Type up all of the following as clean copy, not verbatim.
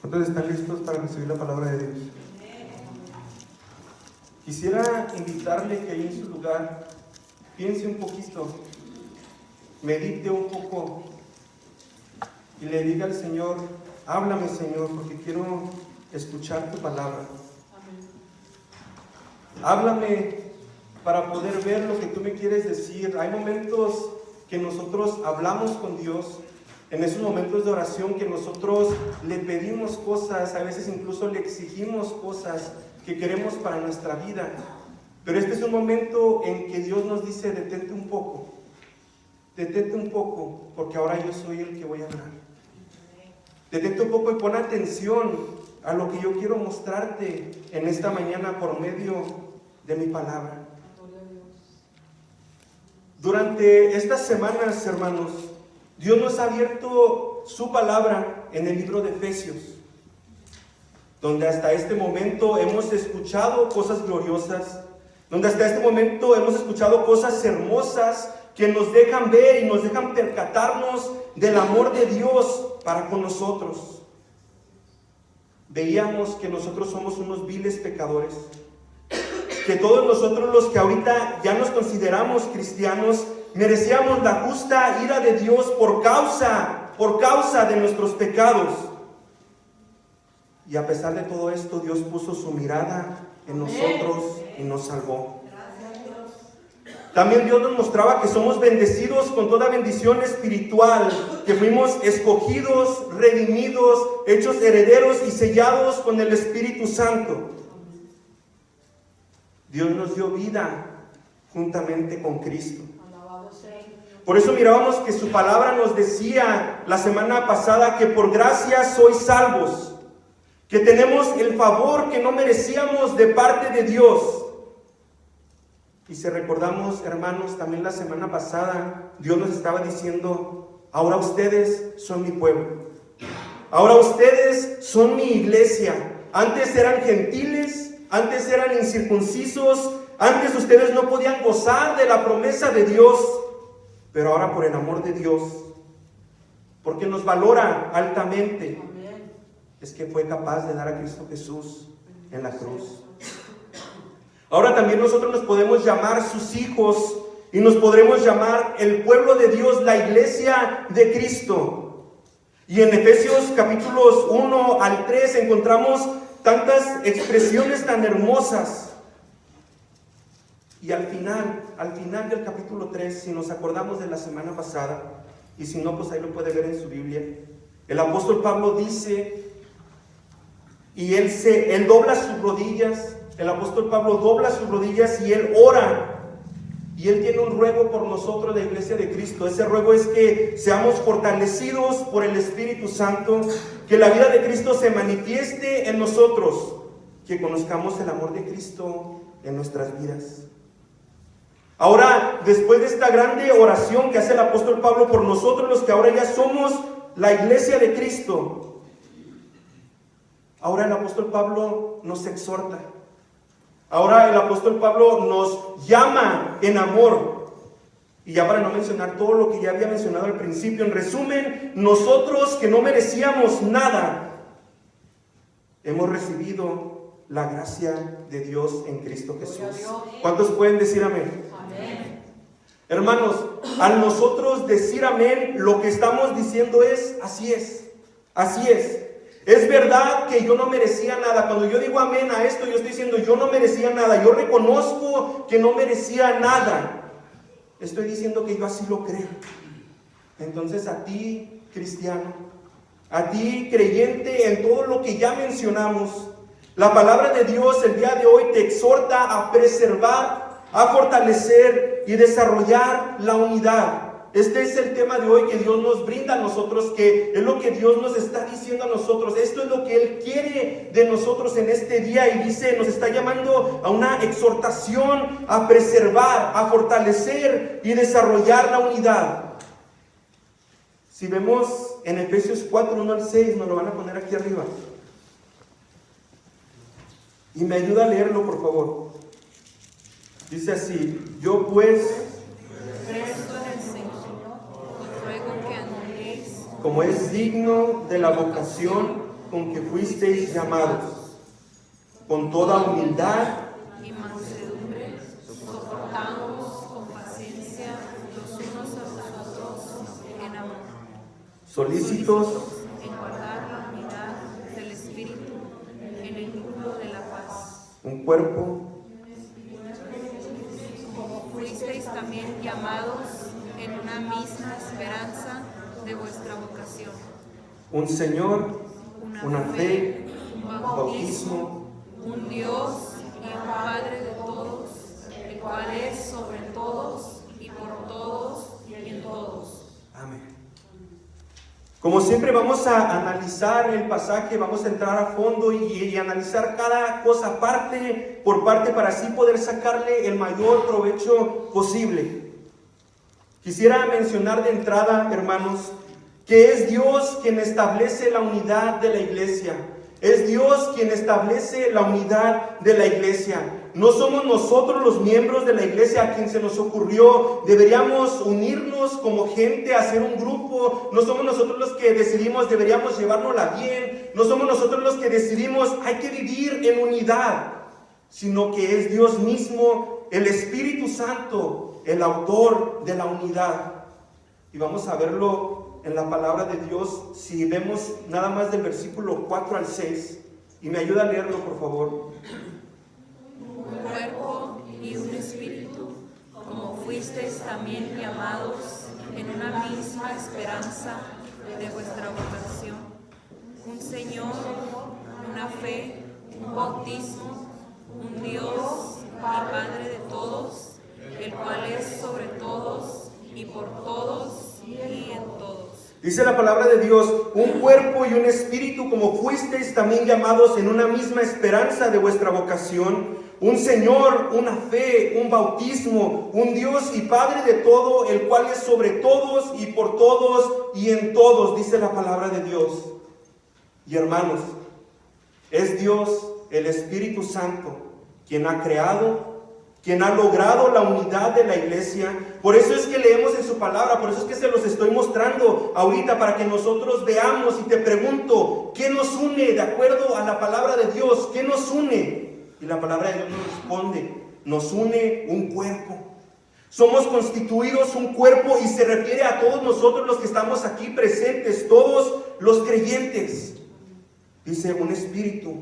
¿Cuántos están listos para recibir la palabra de Dios? Quisiera invitarle que ahí en su lugar piense un poquito, medite un poco y le diga al Señor: háblame, Señor, porque quiero escuchar tu palabra. Háblame para poder ver lo que tú me quieres decir. Hay momentos que nosotros hablamos con Dios, en esos momentos de oración que nosotros le pedimos cosas, a veces incluso le exigimos cosas que queremos para nuestra vida. Pero este es un momento en que Dios nos dice: detente un poco, porque ahora yo soy el que voy a hablar. Detente un poco y pon atención a lo que yo quiero mostrarte en esta mañana por medio de mi palabra. Durante estas semanas, hermanos, Dios nos ha abierto su palabra en el libro de Efesios, donde hasta este momento hemos escuchado cosas gloriosas, donde hasta este momento hemos escuchado cosas hermosas que nos dejan ver y nos dejan percatarnos del amor de Dios para con nosotros. Veíamos que nosotros somos unos viles pecadores, que todos nosotros los que ahorita ya nos consideramos cristianos merecíamos la justa ira de Dios por causa de nuestros pecados. Y a pesar de todo esto, Dios puso su mirada en nosotros y nos salvó. También Dios nos mostraba que somos bendecidos con toda bendición espiritual, que fuimos escogidos, redimidos, hechos herederos y sellados con el Espíritu Santo. Dios nos dio vida juntamente con Cristo. Por eso mirábamos que su palabra nos decía la semana pasada que por gracia sois salvos, que tenemos el favor que no merecíamos de parte de Dios. Y si recordamos, hermanos, también la semana pasada Dios nos estaba diciendo: ahora ustedes son mi pueblo, ahora ustedes son mi iglesia. Antes eran gentiles, antes eran incircuncisos, antes ustedes no podían gozar de la promesa de Dios, pero ahora por el amor de Dios, porque nos valora altamente, es que fue capaz de dar a Cristo Jesús en la cruz. Ahora también nosotros nos podemos llamar sus hijos y nos podremos llamar el pueblo de Dios, la iglesia de Cristo. Y en Efesios capítulos 1 al 3 encontramos tantas expresiones tan hermosas. Y al final del capítulo 3, si nos acordamos de la semana pasada, y si no, pues ahí lo puede ver en su Biblia, el apóstol Pablo dice, y él dobla sus rodillas. El apóstol Pablo dobla sus rodillas y él ora. Y él tiene un ruego por nosotros, la iglesia de Cristo. Ese ruego es que seamos fortalecidos por el Espíritu Santo, que la vida de Cristo se manifieste en nosotros, que conozcamos el amor de Cristo en nuestras vidas. Ahora, después de esta grande oración que hace el apóstol Pablo por nosotros, los que ahora ya somos la iglesia de Cristo, ahora el apóstol Pablo nos exhorta. Ahora el apóstol Pablo nos llama en amor. Y ya para no mencionar todo lo que ya había mencionado al principio, en resumen, nosotros que no merecíamos nada, hemos recibido la gracia de Dios en Cristo Jesús. ¿Cuántos pueden decir amén? Amén. Hermanos, al nosotros decir amén, lo que estamos diciendo es: así es, así es. Es verdad que yo no merecía nada. Cuando yo digo amén a esto, yo estoy diciendo: yo no merecía nada. Yo reconozco que no merecía nada. Estoy diciendo que yo así lo creo. Entonces a ti, cristiano, a ti, creyente en todo lo que ya mencionamos, la palabra de Dios el día de hoy te exhorta a preservar, a fortalecer y desarrollar la unidad. Este es el tema de hoy que Dios nos brinda a nosotros, que es lo que Dios nos está diciendo a nosotros. Esto es lo que Él quiere de nosotros en este día, y dice, nos está llamando a una exhortación a preservar, a fortalecer y desarrollar la unidad. Si vemos en Efesios 4, 1 al 6, nos lo van a poner aquí arriba. Y me ayuda a leerlo, por favor. Dice así: yo pues... presto en el Señor, os ruego que anuléis como es digno de la vocación con que fuisteis llamados, con toda humildad y mansedumbre, soportándoos con paciencia los unos a los otros en amor, solícitos en guardar la unidad del Espíritu en el vínculo de la paz. un cuerpo, Como fuisteis también llamados en una misma esperanza de vuestra vocación, un Señor, una fe, un bautismo, un Dios y un Padre de todos, el cual es sobre todos y por todos y en todos. amén. Como siempre vamos a analizar el pasaje, vamos a entrar a fondo y analizar cada cosa parte por parte para así poder sacarle el mayor provecho posible. Quisiera mencionar de entrada, hermanos, que es Dios quien establece la unidad de la iglesia. Es Dios quien establece la unidad de la iglesia. No somos nosotros los miembros de la iglesia a quien se nos ocurrió, deberíamos unirnos como gente, hacer un grupo. No somos nosotros los que decidimos, deberíamos llevárnosla bien. No somos nosotros los que decidimos, hay que vivir en unidad. Sino que es Dios mismo, el Espíritu Santo, el autor de la unidad. Y vamos a verlo en la palabra de Dios, si vemos nada más del versículo 4 al 6, y me ayuda a leerlo, por favor. Un cuerpo y un espíritu, como fuisteis también llamados en una misma esperanza de vuestra vocación. Un Señor, una fe, un bautismo, un Dios y Padre de todos, el cual es sobre todos y por todos y en todos. Dice la palabra de Dios, un cuerpo y un espíritu, como fuisteis también llamados en una misma esperanza de vuestra vocación, un Señor, una fe, un bautismo, un Dios y Padre de todo, el cual es sobre todos y por todos y en todos, dice la palabra de Dios. Y hermanos, es Dios, el Espíritu Santo, quien ha creado, quien ha logrado la unidad de la iglesia. Por eso es que leemos en su palabra, por eso es que se los estoy mostrando ahorita para que nosotros veamos. Y te pregunto, ¿qué nos une de acuerdo a la palabra de Dios? ¿Qué nos une? Y la palabra de Dios nos responde, nos une un cuerpo. Somos constituidos un cuerpo y se refiere a todos nosotros los que estamos aquí presentes, todos los creyentes. Dice un espíritu,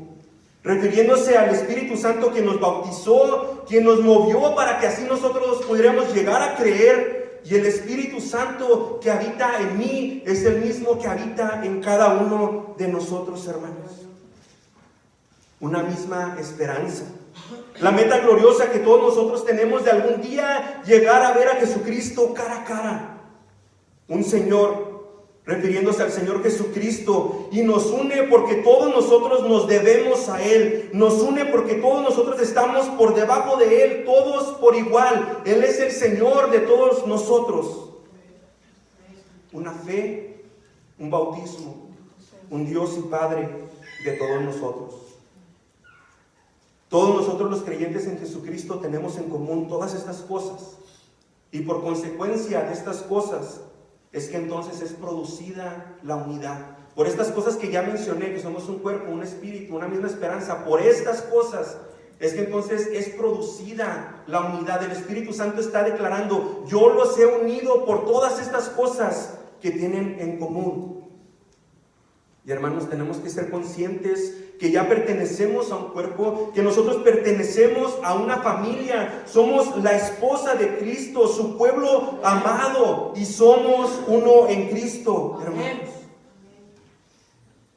refiriéndose al Espíritu Santo que nos bautizó, quien nos movió para que así nosotros pudiéramos llegar a creer. Y el Espíritu Santo que habita en mí es el mismo que habita en cada uno de nosotros, hermanos. Una misma esperanza. La meta gloriosa que todos nosotros tenemos de algún día llegar a ver a Jesucristo cara a cara. Un Señor, refiriéndose al Señor Jesucristo, y nos une porque todos nosotros nos debemos a Él, nos une porque todos nosotros estamos por debajo de Él, todos por igual. Él es el Señor de todos nosotros. Una fe, un bautismo, un Dios y Padre de todos nosotros. Todos nosotros los creyentes en Jesucristo tenemos en común todas estas cosas, y por consecuencia de estas cosas es que entonces es producida la unidad. Por estas cosas que ya mencioné, que somos un cuerpo, un espíritu, una misma esperanza, por estas cosas es que entonces es producida la unidad. El Espíritu Santo está declarando, yo los he unido por todas estas cosas que tienen en común. Y hermanos, tenemos que ser conscientes que ya pertenecemos a un cuerpo, que nosotros pertenecemos a una familia, somos la esposa de Cristo, su pueblo amado, y somos uno en Cristo, hermanos.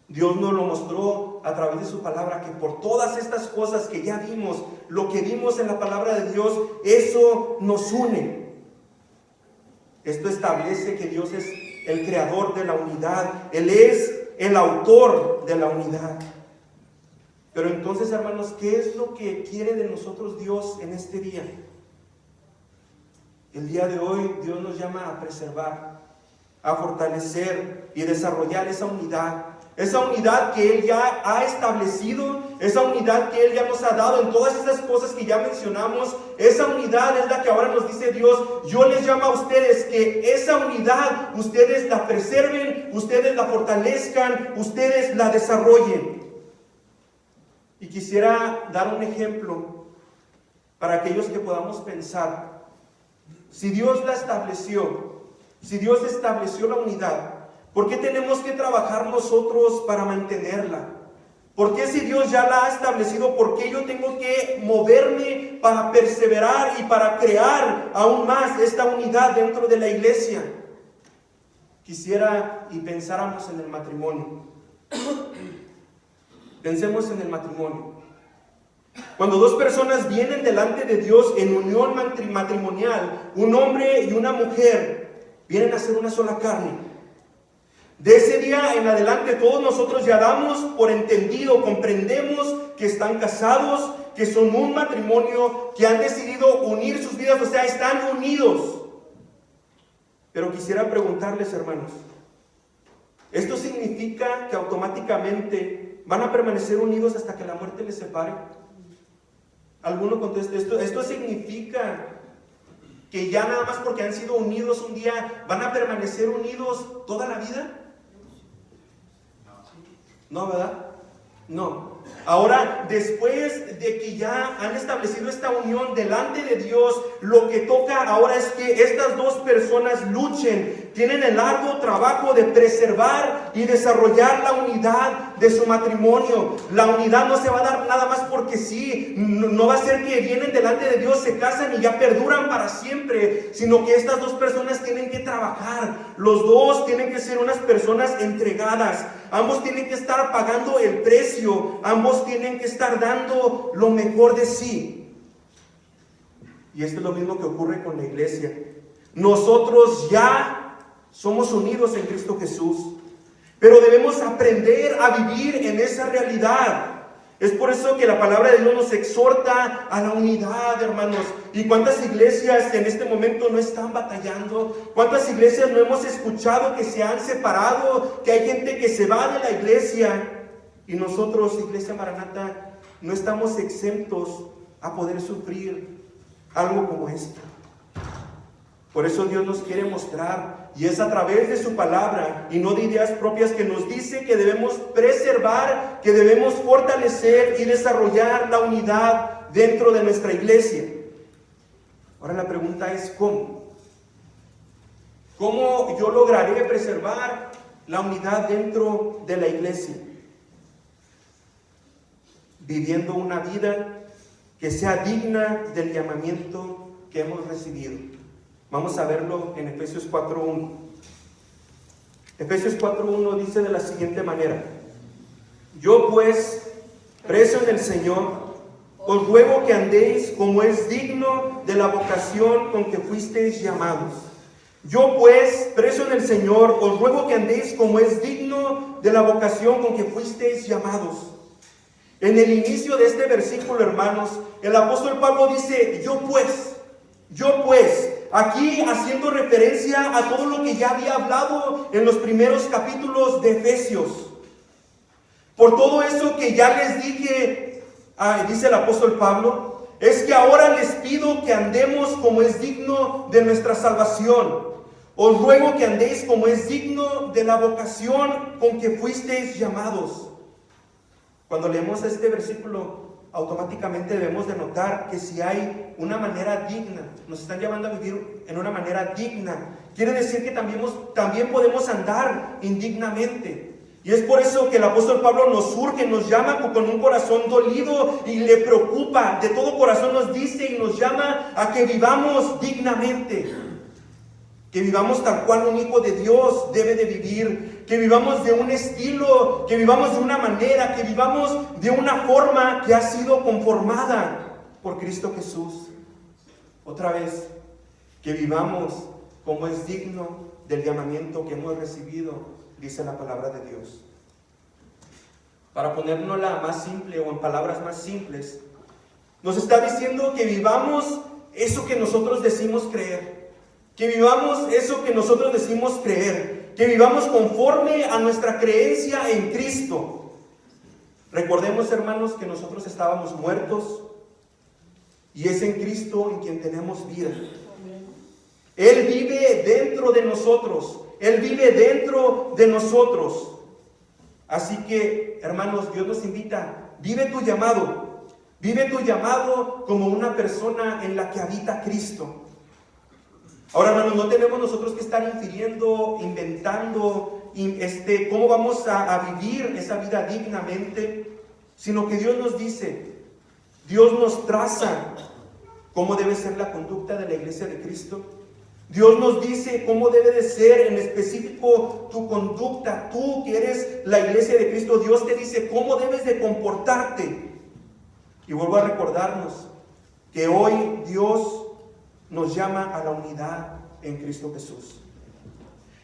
Dios nos lo mostró a través de su palabra, que por todas estas cosas que ya vimos, lo que vimos en la palabra de Dios, eso nos une. Esto establece que Dios es el creador de la unidad, Él es el autor de la unidad. Pero entonces, hermanos, ¿qué es lo que quiere de nosotros Dios en este día? El día de hoy Dios nos llama a preservar, a fortalecer y desarrollar esa unidad. esa unidad que Él ya ha establecido, esa unidad que Él ya nos ha dado en todas esas cosas que ya mencionamos, esa unidad es la que ahora nos dice Dios. Yo les llamo a ustedes que esa unidad ustedes la preserven, ustedes la fortalezcan, ustedes la desarrollen. Y quisiera dar un ejemplo para aquellos que podamos pensar. Si Dios la estableció, si Dios estableció la unidad, ¿por qué tenemos que trabajar nosotros para mantenerla? ¿Por qué si Dios ya la ha establecido, por qué yo tengo que moverme para perseverar y para crear aún más esta unidad dentro de la iglesia? Quisiera y pensáramos en el matrimonio. Pensemos en el matrimonio. Cuando dos personas vienen delante de Dios en unión matrimonial, un hombre y una mujer, vienen a ser una sola carne. De ese día en adelante todos nosotros ya damos por entendido, comprendemos que están casados, que son un matrimonio, que han decidido unir sus vidas, o sea, están unidos. Pero quisiera preguntarles, hermanos, ¿esto significa que automáticamente van a permanecer unidos hasta que la muerte les separe? Alguno conteste, ¿esto significa que ya nada más porque han sido unidos un día van a permanecer unidos toda la vida? No, ¿verdad? No. Ahora, después de que ya han establecido esta unión delante de Dios, lo que toca ahora es que estas dos personas luchen, tienen el arduo trabajo de preservar y desarrollar la unidad de su matrimonio. La unidad no se va a dar nada más porque sí, no va a ser que vienen delante de Dios, se casan y ya perduran para siempre, sino que estas dos personas tienen que trabajar, los dos tienen que ser unas personas entregadas, ambos tienen que estar pagando el precio, ambos tienen que estar dando lo mejor de sí. Y esto es lo mismo que ocurre con la iglesia. Nosotros ya somos unidos en Cristo Jesús, pero debemos aprender a vivir en esa realidad. Es por eso que la palabra de Dios nos exhorta a la unidad, hermanos. ¿Y cuántas iglesias en este momento no están batallando? ¿Cuántas iglesias no hemos escuchado que se han separado? Que hay gente que se va de la iglesia. Y nosotros, Iglesia Maranata, no estamos exentos a poder sufrir algo como esto. Por eso Dios nos quiere mostrar, y es a través de su palabra y no de ideas propias, que nos dice que debemos preservar, que debemos fortalecer y desarrollar la unidad dentro de nuestra iglesia. Ahora la pregunta es ¿cómo? ¿Cómo yo lograré preservar la unidad dentro de la iglesia? Viviendo una vida que sea digna del llamamiento que hemos recibido. Vamos a verlo en Efesios 4:1. Efesios 4:1 dice de la siguiente manera: yo pues, preso en el Señor, os ruego que andéis como es digno de la vocación con que fuisteis llamados. Yo pues, preso en el Señor, os ruego que andéis como es digno de la vocación con que fuisteis llamados. En el inicio de este versículo, hermanos, el apóstol Pablo dice, yo pues, aquí haciendo referencia a todo lo que ya había hablado en los primeros capítulos de Efesios. Por todo eso que ya les dije, dice el apóstol Pablo, es que ahora les pido que andemos como es digno de nuestra salvación. Os ruego que andéis como es digno de la vocación con que fuisteis llamados. Cuando leemos este versículo, automáticamente debemos de notar que si hay una manera digna, nos están llamando a vivir en una manera digna, quiere decir que también podemos andar indignamente. Y es por eso que el apóstol Pablo nos urge, nos llama con un corazón dolido y le preocupa, de todo corazón nos dice y nos llama a que vivamos dignamente, que vivamos tal cual un hijo de Dios debe de vivir, que vivamos de un estilo, que vivamos de una manera, que vivamos de una forma que ha sido conformada por Cristo Jesús. Otra vez, que vivamos como es digno del llamamiento que hemos recibido, dice la palabra de Dios. Para ponérnosla más simple o en palabras más simples, nos está diciendo que vivamos eso que nosotros decimos creer, que vivamos eso que nosotros decimos creer, que vivamos conforme a nuestra creencia en Cristo. Recordemos, hermanos, que nosotros estábamos muertos y es en Cristo en quien tenemos vida. Él vive dentro de nosotros. Él vive dentro de nosotros. Así que, hermanos, Dios nos invita, vive tu llamado. Vive tu llamado como una persona en la que habita Cristo. Ahora, hermanos, no tenemos nosotros que estar infiriendo, inventando, cómo vamos a vivir esa vida dignamente, sino que Dios nos dice, Dios nos traza cómo debe ser la conducta de la iglesia de Cristo. Dios nos dice cómo debe de ser en específico tu conducta. Tú que eres la iglesia de Cristo, Dios te dice cómo debes de comportarte. Y vuelvo a recordarnos que hoy Dios nos llama a la unidad en Cristo Jesús.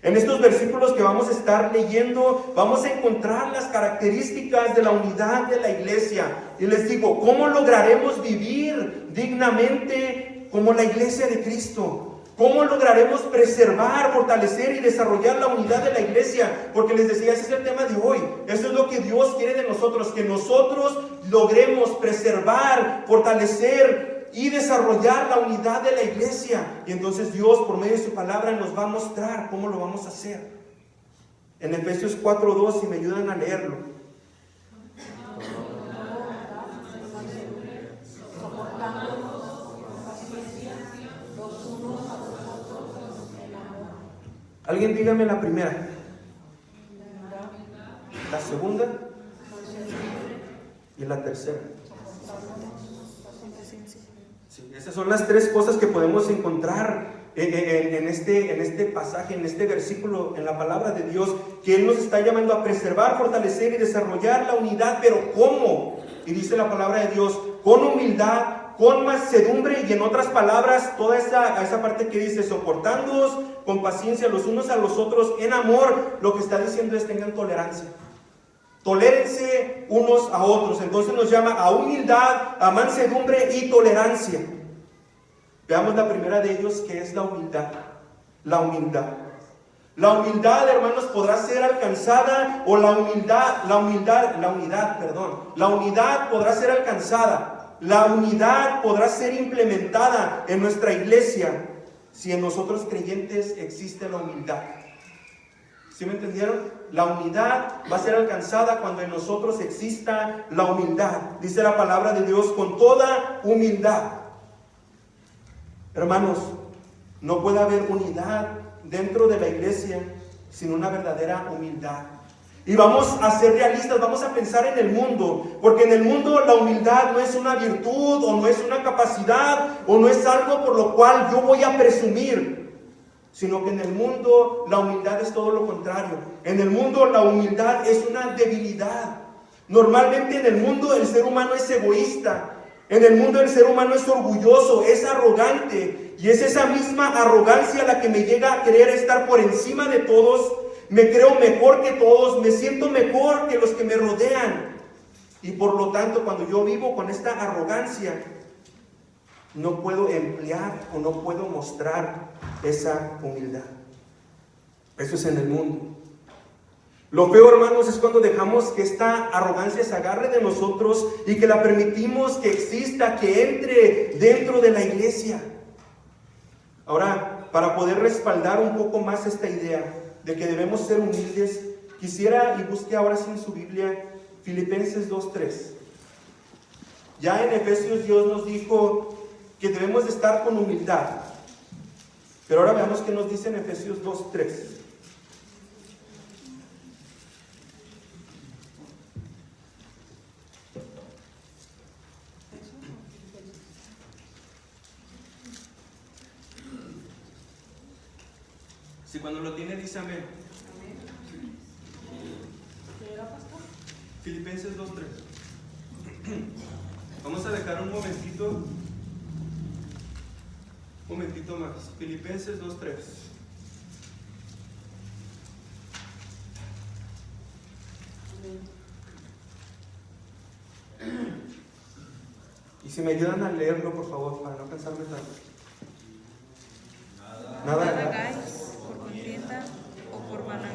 En estos versículos que vamos a estar leyendo, vamos a encontrar las características de la unidad de la iglesia. Y les digo, ¿cómo lograremos vivir dignamente como la iglesia de Cristo? ¿Cómo lograremos preservar, fortalecer y desarrollar la unidad de la iglesia? Porque les decía, ese es el tema de hoy. Eso es lo que Dios quiere de nosotros, que nosotros logremos preservar, fortalecer y desarrollar la unidad de la iglesia. Y entonces Dios, por medio de su palabra, nos va a mostrar cómo lo vamos a hacer. En Efesios 4:2, si me ayudan a leerlo. Alguien dígame la primera. La segunda. Y la tercera. Sí, esas son las tres cosas que podemos encontrar en este pasaje, en este versículo, en la palabra de Dios, que Él nos está llamando a preservar, fortalecer y desarrollar la unidad. Pero ¿cómo? Y dice la palabra de Dios, con humildad, con mansedumbre, y en otras palabras, toda esa parte que dice, soportándoos con paciencia los unos a los otros en amor, lo que está diciendo es tengan tolerancia. Tolérense unos a otros. Entonces nos llama a humildad, a mansedumbre y tolerancia. Veamos la primera de ellos, que es la humildad. La humildad. La humildad, hermanos, podrá ser alcanzada, o la unidad podrá ser alcanzada. La unidad podrá ser implementada en nuestra iglesia si en nosotros creyentes existe la humildad. ¿Sí me entendieron? La unidad va a ser alcanzada cuando en nosotros exista la humildad. Dice la palabra de Dios, con toda humildad. Hermanos, no puede haber unidad dentro de la iglesia sin una verdadera humildad. Y vamos a ser realistas, vamos a pensar en el mundo, porque en el mundo la humildad no es una virtud, o no es una capacidad, o no es algo por lo cual yo voy a presumir, sino que en el mundo la humildad es todo lo contrario. En el mundo la humildad es una debilidad. Normalmente en el mundo el ser humano es egoísta. En el mundo el ser humano es orgulloso, es arrogante, y es esa misma arrogancia la que me llega a querer estar por encima de todos. Me creo mejor que todos, me siento mejor que los que me rodean. Y por lo tanto, cuando yo vivo con esta arrogancia, no puedo emplear o no puedo mostrar esa humildad. Eso es en el mundo. Lo peor, hermanos, es cuando dejamos que esta arrogancia se agarre de nosotros y que la permitimos que exista, que entre dentro de la iglesia. Ahora, para poder respaldar un poco más esta idea de que debemos ser humildes, quisiera y busque ahora sí en su Biblia Filipenses 2:3. Ya en Efesios Dios nos dijo que debemos de estar con humildad, pero ahora veamos qué nos dice en Efesios 2:3. Si cuando lo tiene dice amén. Filipenses 2:3. Vamos a dejar un momentito más. Filipenses 2:3. Y si me ayudan a leerlo, por favor, para no cansarme tanto. Nada hagáis por contienda o por vanagloria,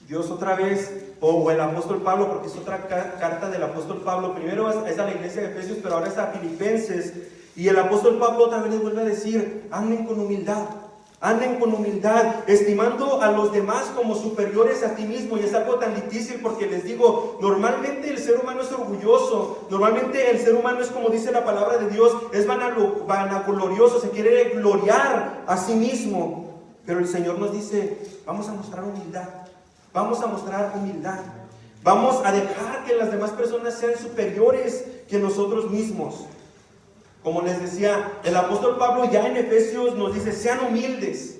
Dios otra vez, o el apóstol Pablo, porque es otra carta del apóstol Pablo, primero es a la iglesia de Efesios, pero ahora es a Filipenses, y el apóstol Pablo otra vez les vuelve a decir, anden con humildad, estimando a los demás como superiores a ti mismo. Y es algo tan difícil porque les digo, normalmente el ser humano es orgulloso, normalmente el ser humano es, como dice la palabra de Dios, es vanaglorioso, se quiere gloriar a sí mismo. Pero el Señor nos dice, vamos a mostrar humildad, vamos a dejar que las demás personas sean superiores que nosotros mismos. Como les decía, el apóstol Pablo ya en Efesios nos dice, sean humildes.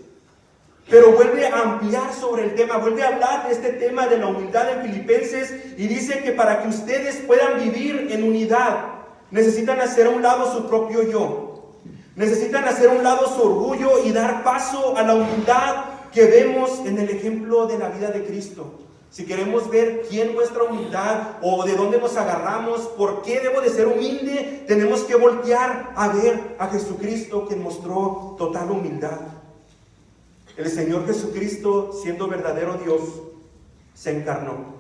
Pero vuelve a ampliar sobre el tema, vuelve a hablar de este tema de la humildad en Filipenses y dice que para que ustedes puedan vivir en unidad, necesitan hacer a un lado su propio yo. Necesitan hacer a un lado su orgullo y dar paso a la humildad que vemos en el ejemplo de la vida de Cristo. Si queremos ver quién muestra humildad o de dónde nos agarramos, por qué debo de ser humilde, tenemos que voltear a ver a Jesucristo, quien mostró total humildad. El Señor Jesucristo, siendo verdadero Dios, se encarnó.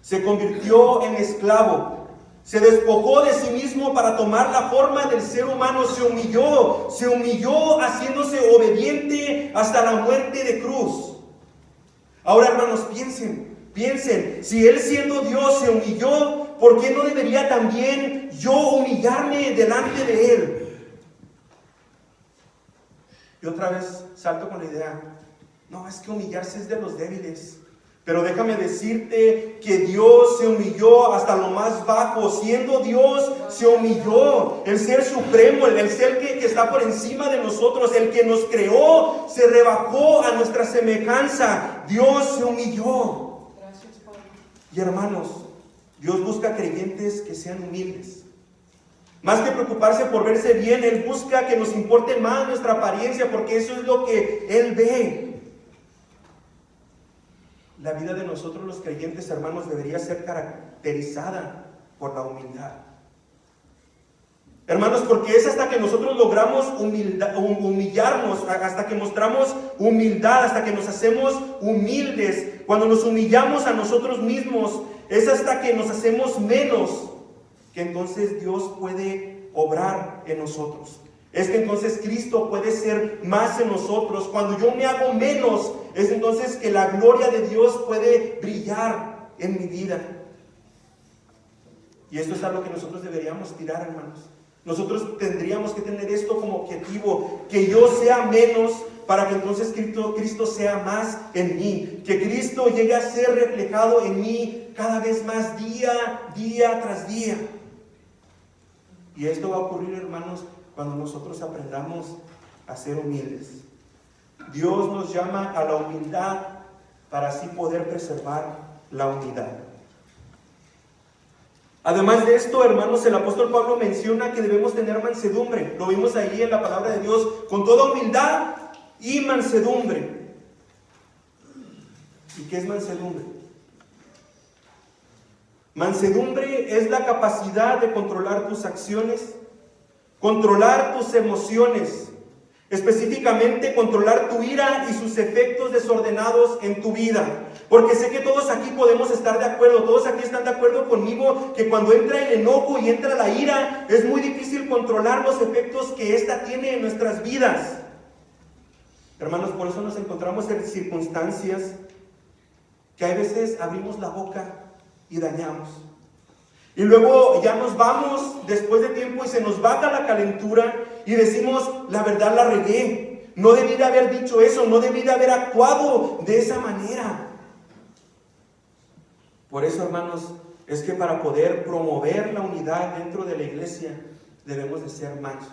Se convirtió en esclavo. Se despojó de sí mismo para tomar la forma del ser humano. Se humilló haciéndose obediente hasta la muerte de cruz. Ahora, hermanos, piensen, si Él siendo Dios se humilló, ¿por qué no debería también yo humillarme delante de Él? Y otra vez salto con la idea, no, es que humillarse es de los débiles. Pero déjame decirte que Dios se humilló hasta lo más bajo. Siendo Dios, se humilló. El ser supremo, el ser que está por encima de nosotros, el que nos creó, se rebajó a nuestra semejanza. Dios se humilló. Y hermanos, Dios busca creyentes que sean humildes. Más que preocuparse por verse bien, Él busca que nos importe más nuestra apariencia, porque eso es lo que Él ve. La vida de nosotros los creyentes, hermanos, debería ser caracterizada por la humildad. Hermanos, porque es hasta que nosotros logramos humillarnos, hasta que mostramos humildad, hasta que nos hacemos humildes, cuando nos humillamos a nosotros mismos, es hasta que nos hacemos menos, que entonces Dios puede obrar en nosotros. Es que entonces Cristo puede ser más en nosotros. Cuando yo me hago menos, es entonces que la gloria de Dios puede brillar en mi vida. Y esto es algo que nosotros deberíamos tirar, hermanos. Nosotros tendríamos que tener esto como objetivo, que yo sea menos para que entonces Cristo sea más en mí. Que Cristo llegue a ser reflejado en mí cada vez más día tras día. Y esto va a ocurrir, hermanos, cuando nosotros aprendamos a ser humildes. Dios nos llama a la humildad para así poder preservar la unidad. Además de esto, hermanos, el apóstol Pablo menciona que debemos tener mansedumbre. Lo vimos ahí en la palabra de Dios, con toda humildad y mansedumbre. ¿Y qué es mansedumbre? Mansedumbre es la capacidad de controlar tus acciones, controlar tus emociones, específicamente controlar tu ira y sus efectos desordenados en tu vida. Porque sé que todos aquí podemos estar de acuerdo, todos aquí están de acuerdo conmigo que cuando entra el enojo y entra la ira, es muy difícil controlar los efectos que ésta tiene en nuestras vidas. Hermanos, por eso nos encontramos en circunstancias que a veces abrimos la boca y dañamos. Y luego ya nos vamos después de tiempo y se nos baja la calentura y decimos, la verdad la regué. No debí de haber dicho eso, no debí de haber actuado de esa manera. Por eso, hermanos, es que para poder promover la unidad dentro de la iglesia, debemos de ser mansos.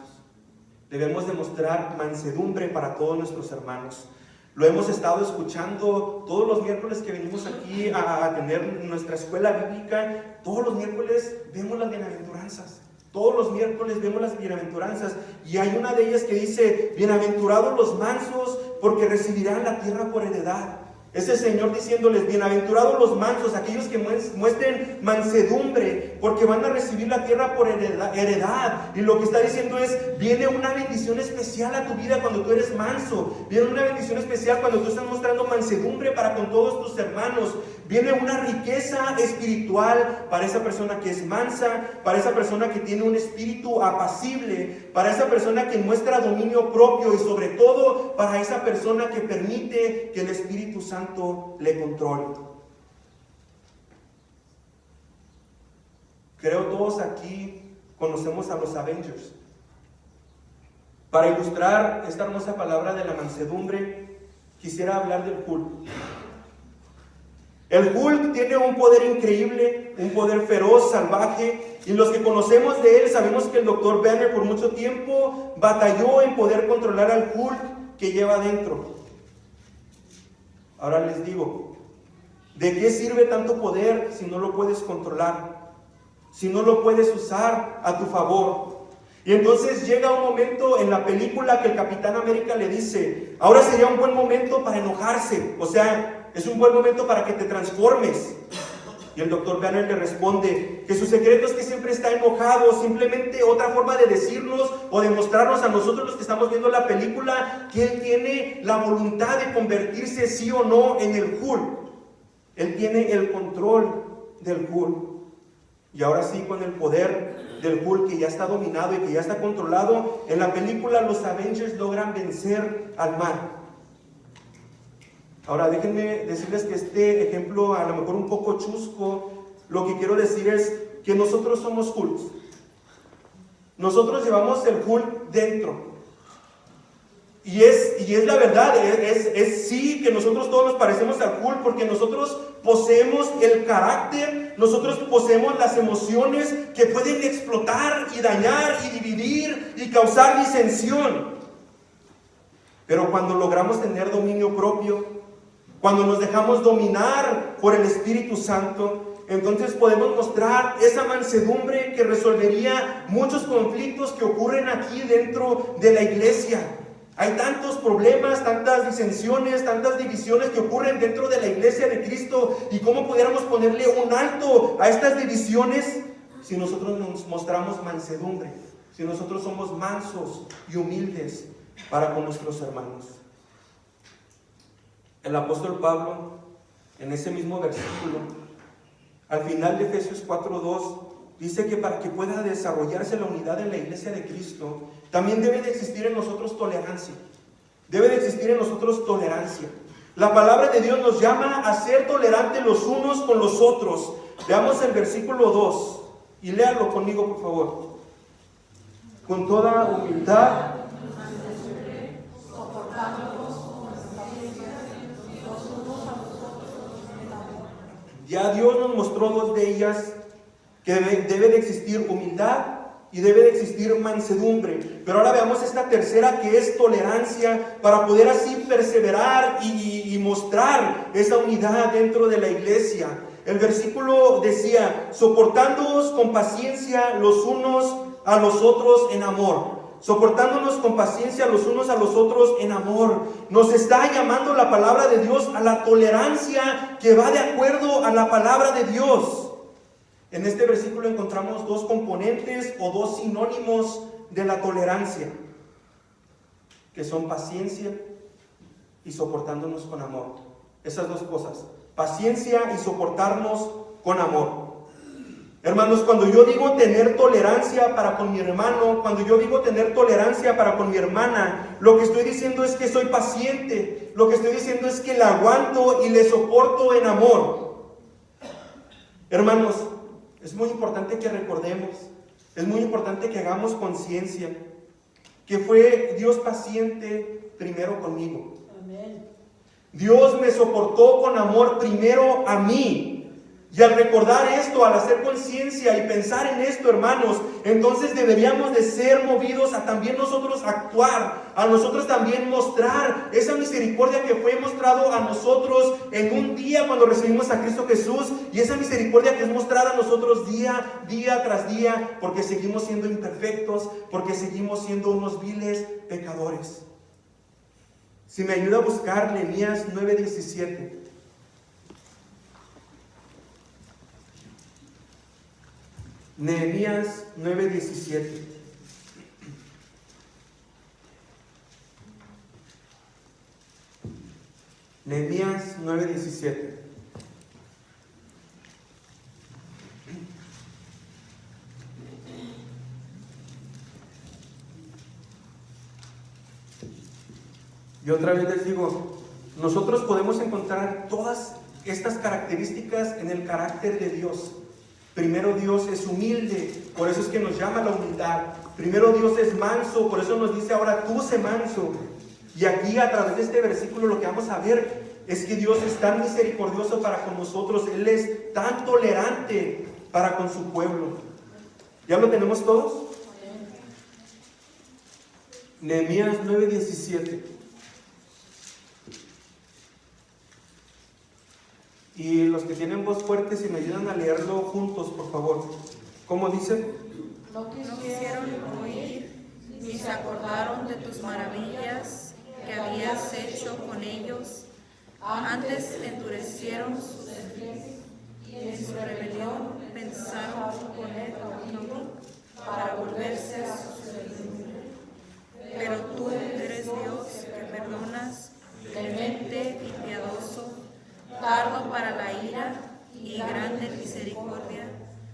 Debemos de mostrar mansedumbre para todos nuestros hermanos. Lo hemos estado escuchando todos los miércoles que venimos aquí a tener nuestra escuela bíblica. Todos los miércoles vemos las bienaventuranzas. Todos los miércoles vemos las bienaventuranzas. Y hay una de ellas que dice, bienaventurados los mansos, porque recibirán la tierra por heredad. Es el Señor diciéndoles, bienaventurados los mansos, aquellos que muestren mansedumbre, Porque van a recibir la tierra por heredad. Y lo que está diciendo es, viene una bendición especial a tu vida cuando tú eres manso. Viene una bendición especial cuando tú estás mostrando mansedumbre para con todos tus hermanos. Viene una riqueza espiritual para esa persona que es mansa, para esa persona que tiene un espíritu apacible, para esa persona que muestra dominio propio y sobre todo para esa persona que permite que el Espíritu Santo le controle. Creo todos aquí conocemos a los Avengers. Para ilustrar esta hermosa palabra de la mansedumbre, quisiera hablar del Hulk. El Hulk tiene un poder increíble, un poder feroz, salvaje, y los que conocemos de él sabemos que el Dr. Banner por mucho tiempo batalló en poder controlar al Hulk que lleva adentro. Ahora les digo, ¿de qué sirve tanto poder si no lo puedes controlar? Si no lo puedes usar a tu favor. Y entonces llega un momento en la película que el Capitán América le dice, ahora sería un buen momento para enojarse, o sea, es un buen momento para que te transformes. Y el Dr. Banner le responde que su secreto es que siempre está enojado, simplemente otra forma de decirnos o de mostrarnos a nosotros los que estamos viendo la película que él tiene la voluntad de convertirse sí o no en el Hulk. Él tiene el control del Hulk. Y ahora sí, con el poder del Hulk que ya está dominado y que ya está controlado, en la película los Avengers logran vencer al mal. Ahora déjenme decirles que este ejemplo a lo mejor un poco chusco, lo que quiero decir es que nosotros somos Hulks. Nosotros llevamos el Hulk dentro. Y es la verdad, es sí que nosotros todos nos parecemos al Hulk porque nosotros poseemos el carácter, nosotros poseemos las emociones que pueden explotar y dañar y dividir y causar disensión. Pero cuando logramos tener dominio propio, cuando nos dejamos dominar por el Espíritu Santo, entonces podemos mostrar esa mansedumbre que resolvería muchos conflictos que ocurren aquí dentro de la iglesia. Hay tantos problemas, tantas disensiones, tantas divisiones que ocurren dentro de la iglesia de Cristo. ¿Y cómo pudiéramos ponerle un alto a estas divisiones si nosotros nos mostramos mansedumbre? Si nosotros somos mansos y humildes para con nuestros hermanos. El apóstol Pablo, en ese mismo versículo, al final de Efesios 4:2, dice que para que pueda desarrollarse la unidad en la iglesia de Cristo, también debe de existir en nosotros tolerancia. Debe de existir en nosotros tolerancia. La palabra de Dios nos llama a ser tolerantes los unos con los otros. Veamos el versículo 2 y léalo conmigo, por favor. Con toda humildad, ya Dios nos mostró dos de ellas, que debe de existir humildad y debe de existir mansedumbre. Pero ahora veamos esta tercera, que es tolerancia, para poder así perseverar y mostrar esa unidad dentro de la iglesia. El versículo decía, soportándoos con paciencia los unos a los otros en amor. Soportándonos con paciencia los unos a los otros en amor. Nos está llamando la palabra de Dios a la tolerancia que va de acuerdo a la palabra de Dios. En este versículo encontramos dos componentes o dos sinónimos de la tolerancia, que son paciencia y soportándonos con amor. Esas dos cosas, paciencia y soportarnos con amor. Hermanos, cuando yo digo tener tolerancia para con mi hermano, cuando yo digo tener tolerancia para con mi hermana, lo que estoy diciendo es que soy paciente, lo que estoy diciendo es que la aguanto y le soporto en amor. Hermanos, es muy importante que recordemos, es muy importante que hagamos conciencia que fue Dios paciente primero conmigo. Amén. Dios me soportó con amor primero a mí. Y al recordar esto, al hacer conciencia y pensar en esto, hermanos, entonces deberíamos de ser movidos a también nosotros actuar, a nosotros también mostrar esa misericordia que fue mostrado a nosotros en un día cuando recibimos a Cristo Jesús, y esa misericordia que es mostrada a nosotros día tras día, porque seguimos siendo imperfectos, porque seguimos siendo unos viles pecadores. Si me ayuda a buscar Nehemías 9:17. Nehemías 9:17. Nehemías 9:17. Y otra vez les digo, nosotros podemos encontrar todas estas características en el carácter de Dios. Primero, Dios es humilde, por eso es que nos llama a la humildad. Primero, Dios es manso, por eso nos dice ahora tú sé manso. Y aquí a través de este versículo lo que vamos a ver es que Dios es tan misericordioso para con nosotros. Él es tan tolerante para con su pueblo. ¿Ya lo tenemos todos? Nehemías 9:17. Y los que tienen voz fuerte, si me ayudan a leerlo juntos, por favor. ¿Cómo dice? No quisieron oír, ni se acordaron de tus maravillas que habías hecho con ellos. Antes endurecieron sus pies y en su rebelión pensaron poner cautivo para volverse a su servidumbre. Pero tú eres Dios que perdonas, clemente y piadoso, tardo para la ira y grande misericordia,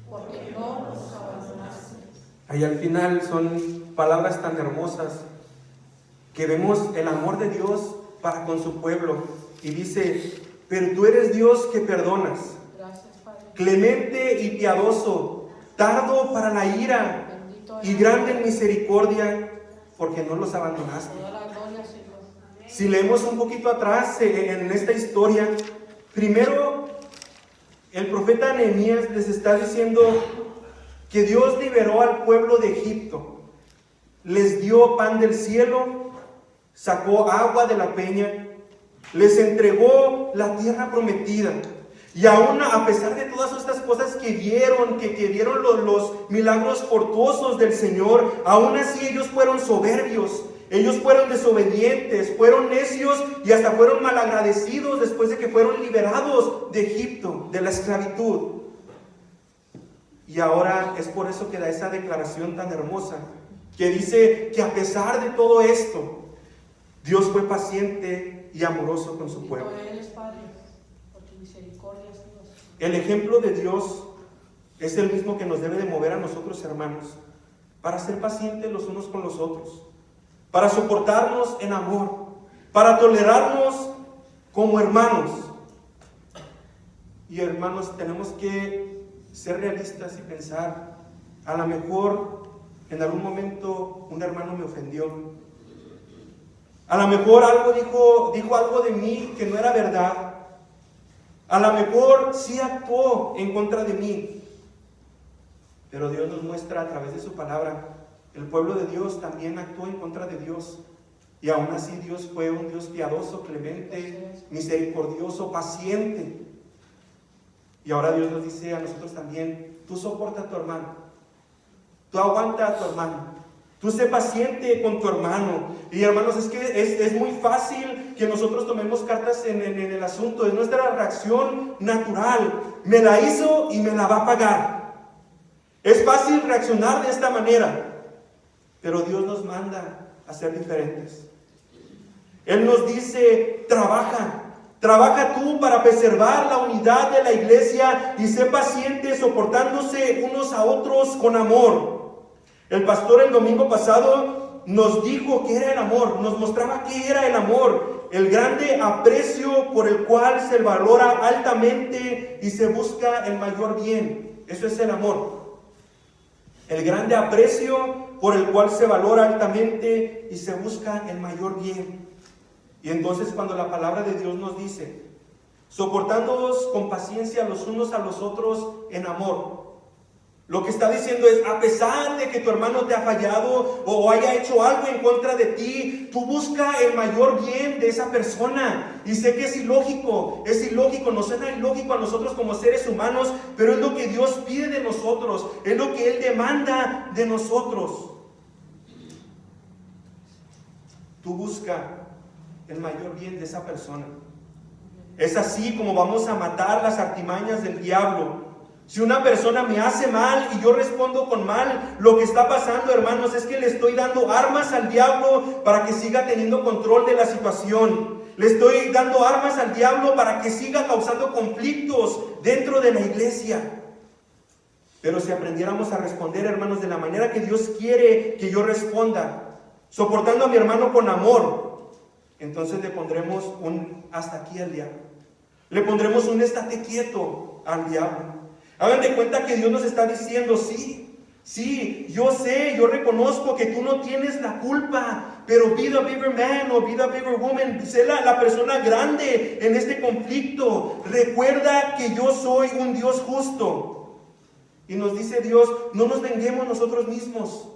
porque no nos abandonaste. Ahí al final son palabras tan hermosas que vemos el amor de Dios para con su pueblo. Y dice, pero tú eres Dios que perdonas, clemente y piadoso, tardo para la ira y grande en misericordia, porque no los abandonaste. Si leemos un poquito atrás en esta historia, primero el profeta Nehemías les está diciendo que Dios liberó al pueblo de Egipto, les dio pan del cielo, sacó agua de la peña, les entregó la tierra prometida. Y aún a pesar de todas estas cosas que vieron, que vieron los milagros fortuosos del Señor, aún así ellos fueron soberbios, ellos fueron desobedientes, fueron necios y hasta fueron malagradecidos después de que fueron liberados de Egipto, de la esclavitud. Y ahora es por eso que da esa declaración tan hermosa, que dice que a pesar de todo esto, Dios fue paciente y amoroso con su pueblo. El ejemplo de Dios es el mismo que nos debe de mover a nosotros, hermanos, para ser pacientes los unos con los otros, para soportarnos en amor, para tolerarnos como hermanos. Y hermanos, tenemos que ser realistas y pensar, a lo mejor en algún momento un hermano me ofendió. A lo mejor dijo algo de mí que no era verdad. A lo mejor sí actuó en contra de mí. Pero Dios nos muestra a través de su palabra, el pueblo de Dios también actuó en contra de Dios. Y aún así Dios fue un Dios piadoso, clemente, misericordioso, paciente. Y ahora Dios nos dice a nosotros también, tú soporta a tu hermano, tú aguanta a tu hermano, tú sé paciente con tu hermano. Y hermanos, es que es muy fácil que nosotros tomemos cartas en el asunto. Es nuestra reacción natural. Me la hizo y me la va a pagar. Es fácil reaccionar de esta manera. Pero Dios nos manda a ser diferentes. Él nos dice, trabaja tú para preservar la unidad de la iglesia y sé paciente soportándose unos a otros con amor. El pastor el domingo pasado nos dijo que era el amor, nos mostraba qué era el amor, el grande aprecio por el cual se valora altamente y se busca el mayor bien. Eso es el amor. El grande aprecio por el cual se valora altamente y se busca el mayor bien. Y entonces cuando la palabra de Dios nos dice, soportándoos con paciencia los unos a los otros en amor, lo que está diciendo es, a pesar de que tu hermano te ha fallado o haya hecho algo en contra de ti, tú busca el mayor bien de esa persona. Y sé que es ilógico, nos suena ilógico a nosotros como seres humanos, pero es lo que Dios pide de nosotros, es lo que Él demanda de nosotros. Tú busca el mayor bien de esa persona. Es así como vamos a matar las artimañas del diablo. Si una persona me hace mal y yo respondo con mal, lo que está pasando, hermanos, es que le estoy dando armas al diablo para que siga teniendo control de la situación. Le estoy dando armas al diablo para que siga causando conflictos dentro de la iglesia. Pero si aprendiéramos a responder, hermanos, de la manera que Dios quiere que yo responda, soportando a mi hermano con amor, entonces le pondremos un hasta aquí al diablo. Le pondremos un estate quieto al diablo. Hagan de cuenta que Dios nos está diciendo, sí, yo sé, yo reconozco que tú no tienes la culpa, pero be the bigger man o be the bigger woman, sé la persona grande en este conflicto. Recuerda que yo soy un Dios justo. Y nos dice Dios, no nos venguemos nosotros mismos,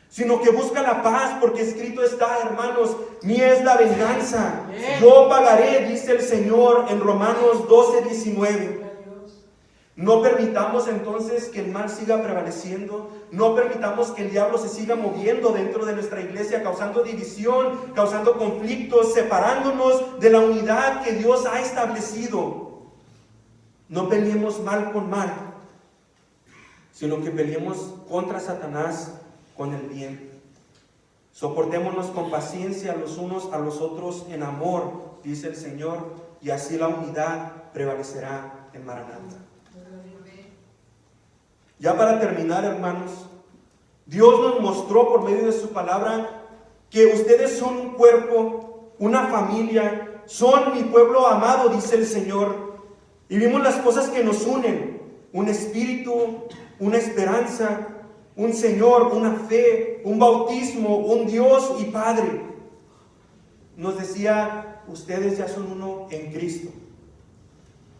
sino que busca la paz, porque escrito está, hermanos, mía es la venganza, yo pagaré, dice el Señor en Romanos 12:19. No permitamos entonces que el mal siga prevaleciendo. No permitamos que el diablo se siga moviendo dentro de nuestra iglesia, causando división, causando conflictos, separándonos de la unidad que Dios ha establecido. No peleemos mal con mal, sino que peleemos contra Satanás con el bien. Soportémonos con paciencia los unos a los otros en amor, dice el Señor, y así la unidad prevalecerá en Maranatha. Ya para terminar, hermanos, Dios nos mostró por medio de su palabra que ustedes son un cuerpo, una familia, son mi pueblo amado, dice el Señor. Y vimos las cosas que nos unen: un espíritu, una esperanza, un Señor, una fe, un bautismo, un Dios y Padre. Nos decía, ustedes ya son uno en Cristo.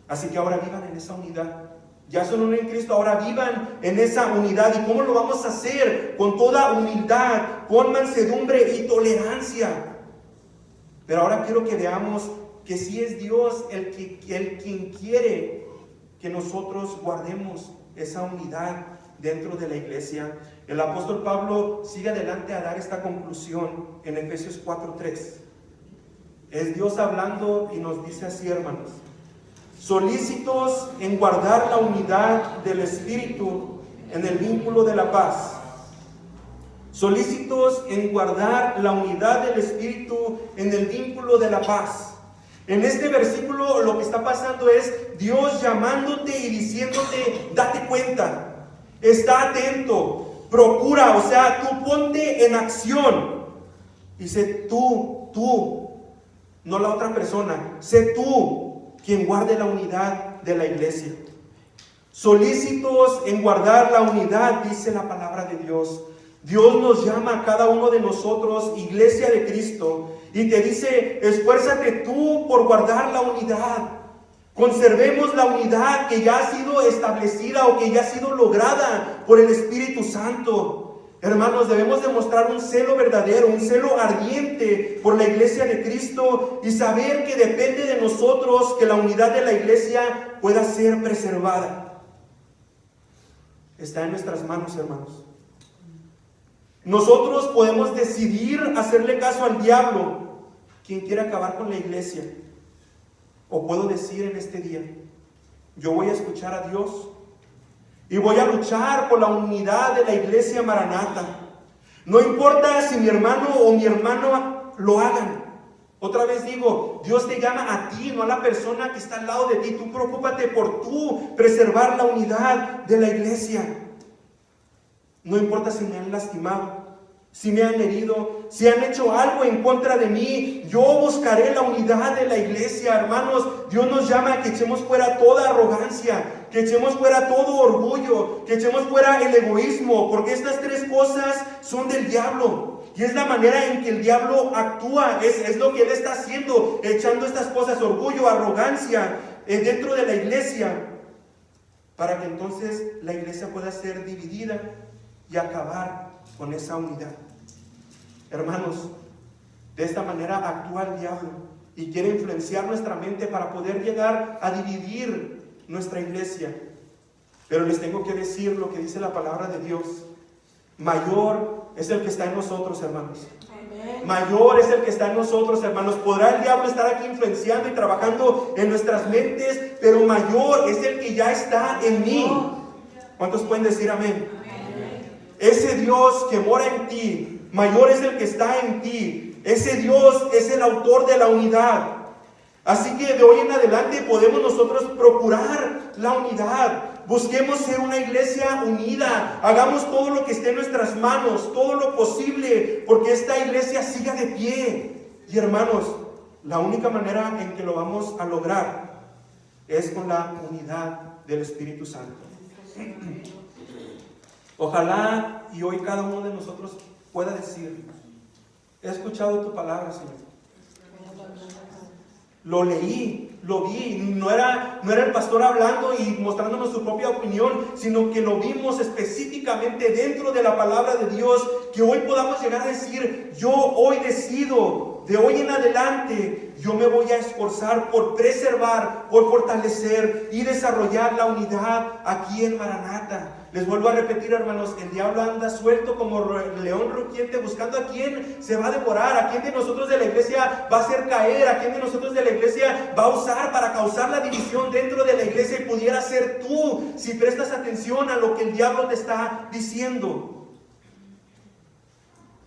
Así que ahora vivan en esa unidad. Ya son uno en Cristo, ahora vivan en esa unidad. ¿Y cómo lo vamos a hacer? Con toda humildad, con mansedumbre y tolerancia. Pero ahora quiero que veamos que sí es Dios quien quiere que nosotros guardemos esa unidad dentro de la iglesia. El apóstol Pablo sigue adelante a dar esta conclusión en Efesios 4:3. Es Dios hablando y nos dice así, hermanos: solícitos en guardar la unidad del Espíritu en el vínculo de la paz. Solícitos en guardar la unidad del Espíritu en el vínculo de la paz. En este versículo lo que está pasando es Dios llamándote y diciéndote, date cuenta, está atento, procura, o sea, tú ponte en acción. Dice tú, no la otra persona, sé tú quien guarde la unidad de la iglesia. Solícitos en guardar la unidad, dice la palabra de Dios. Dios nos llama a cada uno de nosotros, iglesia de Cristo, y te dice, esfuérzate tú por guardar la unidad. Conservemos la unidad que ya ha sido establecida o que ya ha sido lograda por el Espíritu Santo. Hermanos, debemos demostrar un celo verdadero, un celo ardiente por la iglesia de Cristo y saber que depende de nosotros que la unidad de la iglesia pueda ser preservada. Está en nuestras manos, hermanos. Nosotros podemos decidir hacerle caso al diablo, quien quiere acabar con la iglesia. O puedo decir en este día, yo voy a escuchar a Dios y voy a luchar por la unidad de la iglesia Maranatha. No importa si mi hermano o mi hermana lo hagan. Otra vez digo, Dios te llama a ti, no a la persona que está al lado de ti. Tú preocúpate por tú preservar la unidad de la iglesia. No importa si me han lastimado, si me han herido, si han hecho algo en contra de mí, yo buscaré la unidad de la iglesia, hermanos. Dios nos llama a que echemos fuera toda arrogancia, que echemos fuera todo orgullo, que echemos fuera el egoísmo, porque estas tres cosas son del diablo. Y es la manera en que el diablo actúa, es lo que él está haciendo, echando estas cosas, orgullo, arrogancia, dentro de la iglesia, para que entonces la iglesia pueda ser dividida y acabar con esa unidad. Hermanos, de esta manera actúa el diablo y quiere influenciar nuestra mente para poder llegar a dividir nuestra iglesia. Pero les tengo que decir lo que dice la palabra de Dios: mayor es el que está en nosotros, hermanos. Amén. Mayor es el que está en nosotros, hermanos. Podrá el diablo estar aquí influenciando y trabajando en nuestras mentes, pero mayor es el que ya está en mí. ¿Cuántos pueden decir amén? Ese Dios que mora en ti, mayor es el que está en ti. Ese Dios es el autor de la unidad. Así que de hoy en adelante podemos nosotros procurar la unidad. Busquemos ser una iglesia unida. Hagamos todo lo que esté en nuestras manos, todo lo posible, porque esta iglesia siga de pie. Y hermanos, la única manera en que lo vamos a lograr es con la unidad del Espíritu Santo. Ojalá y hoy cada uno de nosotros pueda decir: he escuchado tu palabra, Señor. Lo leí, lo vi. No era el pastor hablando y mostrándonos su propia opinión, sino que lo vimos específicamente dentro de la palabra de Dios. Que hoy podamos llegar a decir: yo hoy decido, de hoy en adelante, yo me voy a esforzar por preservar, por fortalecer y desarrollar la unidad aquí en Maranata. Les vuelvo a repetir, hermanos, el diablo anda suelto como león rugiente buscando a quién se va a devorar, a quién de nosotros de la iglesia va a hacer caer, a quién de nosotros de la iglesia va a usar para causar la división dentro de la iglesia, y pudiera ser tú si prestas atención a lo que el diablo te está diciendo.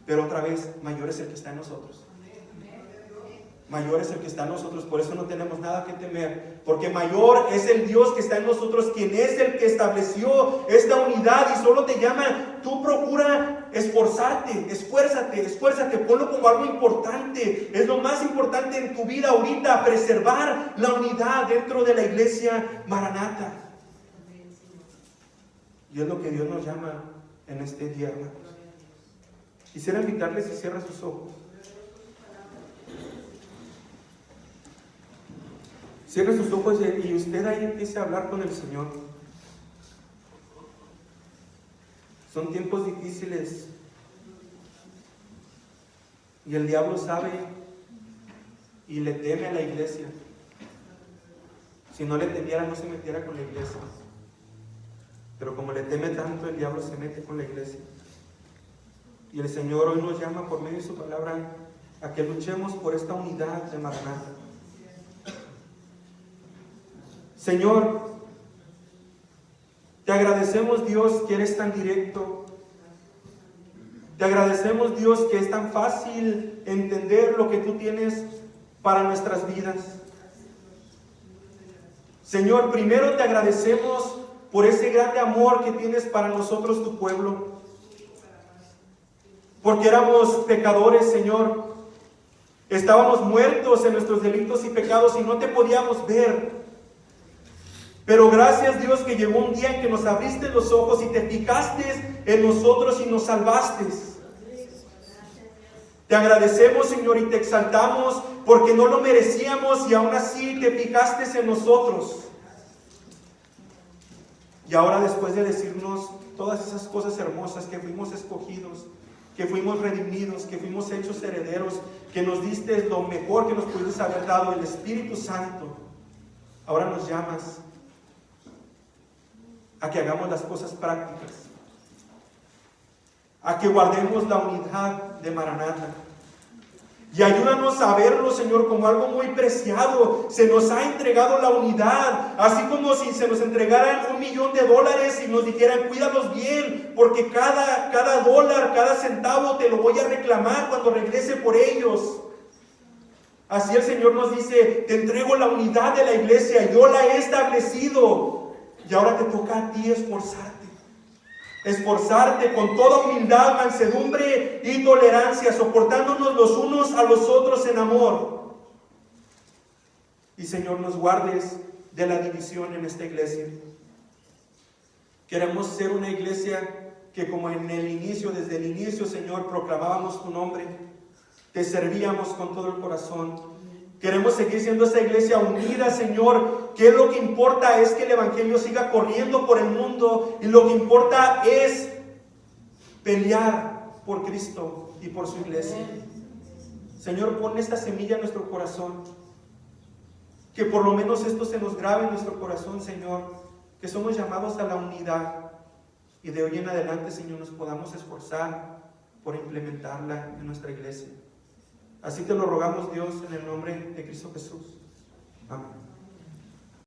Pero otra vez, mayor es el que está en nosotros. Mayor es el que está en nosotros, por eso no tenemos nada que temer, porque mayor es el Dios que está en nosotros, quien es el que estableció esta unidad y solo te llama. Tú procura esforzarte, esfuérzate, ponlo como algo importante. Es lo más importante en tu vida ahorita, preservar la unidad dentro de la iglesia Maranata. Y es lo que Dios nos llama en este día, hermanos. Quisiera invitarles a cierren sus ojos. Cierre sus ojos y usted ahí empiece a hablar con el Señor. Son tiempos difíciles y el diablo sabe y le teme a la iglesia. Si no le temiera, no se metiera con la iglesia. Pero como le teme tanto, el diablo se mete con la iglesia. Y el Señor hoy nos llama por medio de su palabra a que luchemos por esta unidad de Maranata. Señor, te agradecemos, Dios, que eres tan directo. Te agradecemos, Dios, que es tan fácil entender lo que tú tienes para nuestras vidas. Señor, primero te agradecemos por ese grande amor que tienes para nosotros, tu pueblo. Porque éramos pecadores, Señor. Estábamos muertos en nuestros delitos y pecados y no te podíamos ver. Pero gracias, Dios, que llegó un día en que nos abriste los ojos y te fijaste en nosotros y nos salvaste. Te agradecemos, Señor, y te exaltamos porque no lo merecíamos y aún así te fijaste en nosotros. Y ahora, después de decirnos todas esas cosas hermosas, que fuimos escogidos, que fuimos redimidos, que fuimos hechos herederos, que nos diste lo mejor que nos pudiste haber dado, el Espíritu Santo, ahora nos llamas a que hagamos las cosas prácticas, a que guardemos la unidad de Maranata. Y ayúdanos a verlo, Señor, como algo muy preciado. Se nos ha entregado la unidad, así como si se nos entregaran $1,000,000 y nos dijeran: cuídalos bien, porque cada dólar, cada centavo te lo voy a reclamar cuando regrese por ellos. Así el Señor nos dice: te entrego la unidad de la iglesia, yo la he establecido. Y ahora te toca a ti esforzarte con toda humildad, mansedumbre y tolerancia, soportándonos los unos a los otros en amor. Y Señor, nos guardes de la división en esta iglesia. Queremos ser una iglesia que, como en el inicio, desde el inicio, Señor, proclamábamos tu nombre, te servíamos con todo el corazón. Queremos seguir siendo esa iglesia unida, Señor, que lo que importa es que el Evangelio siga corriendo por el mundo, y lo que importa es pelear por Cristo y por su iglesia. Señor, pon esta semilla en nuestro corazón, que por lo menos esto se nos grabe en nuestro corazón, Señor, que somos llamados a la unidad, y de hoy en adelante, Señor, nos podamos esforzar por implementarla en nuestra iglesia. Así te lo rogamos, Dios, en el nombre de Cristo Jesús. Amén.